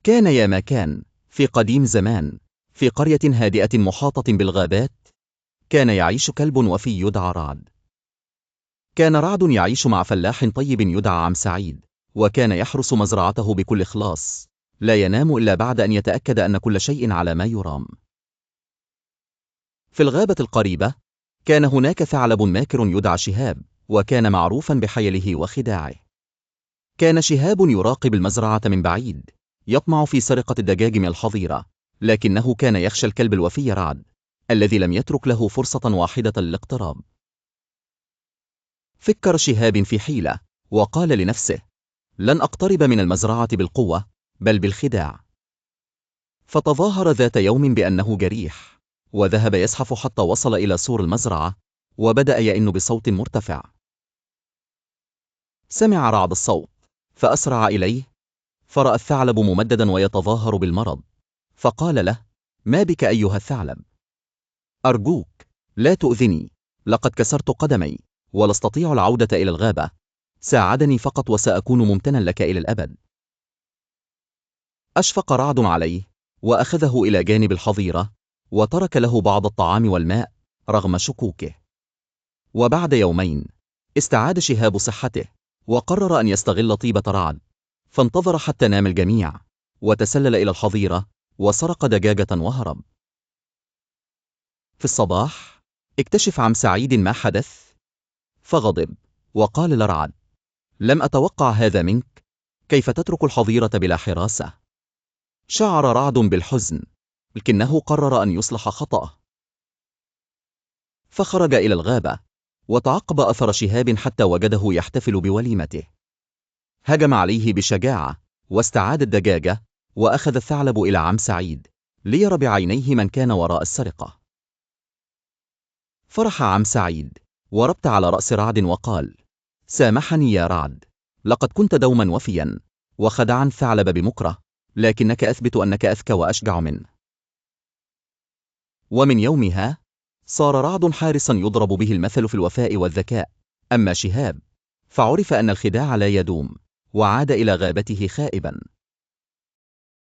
كان يا ما كان في قديم زمان في قرية هادئة محاطة بالغابات كان يعيش كلب وفي يدعى رعد. كان رعد يعيش مع فلاح طيب يدعى عم سعيد، وكان يحرس مزرعته بكل إخلاص، لا ينام إلا بعد أن يتأكد أن كل شيء على ما يرام. في الغابة القريبة كان هناك ثعلب ماكر يدعى شهاب، وكان معروفا بحيله وخداعه. كان شهاب يراقب المزرعة من بعيد، يطمع في سرقة الدجاج من الحظيرة، لكنه كان يخشى الكلب الوفي رعد الذي لم يترك له فرصة واحدة للاقتراب. فكر شهاب في حيلة وقال لنفسه: لن أقترب من المزرعة بالقوة بل بالخداع. فتظاهر ذات يوم بأنه جريح، وذهب يزحف حتى وصل إلى سور المزرعة، وبدأ يئن بصوت مرتفع. سمع رعد الصوت فأسرع إليه، فرأى الثعلب ممددا ويتظاهر بالمرض، فقال له: ما بك أيها الثعلب؟ أرجوك لا تؤذني، لقد كسرت قدمي ولا أستطيع العودة إلى الغابة، ساعدني فقط وسأكون ممتنا لك إلى الأبد. أشفق رعد عليه وأخذه إلى جانب الحظيرة، وترك له بعض الطعام والماء رغم شكوكه. وبعد يومين استعاد شهاب صحته، وقرر أن يستغل طيبة رعد، فانتظر حتى نام الجميع، وتسلل إلى الحظيرة وسرق دجاجة وهرب. في الصباح اكتشف عم سعيد ما حدث، فغضب وقال لرعد: لم أتوقع هذا منك، كيف تترك الحظيرة بلا حراسة؟ شعر رعد بالحزن، لكنه قرر أن يصلح خطأه، فخرج إلى الغابة وتعقب أثر شهاب حتى وجده يحتفل بوليمته. هجم عليه بشجاعة واستعاد الدجاجة، وأخذ الثعلب إلى عم سعيد ليرى بعينيه من كان وراء السرقة. فرح عم سعيد وربت على رأس رعد وقال: سامحني يا رعد، لقد كنت دوما وفيا وخدعا الثعلب بمكره، لكنك أثبت أنك أذكى وأشجع منه. ومن يومها صار رعد حارسا يضرب به المثل في الوفاء والذكاء. أما شهاب فعرف أن الخداع لا يدوم، وعاد إلى غابته خائبا.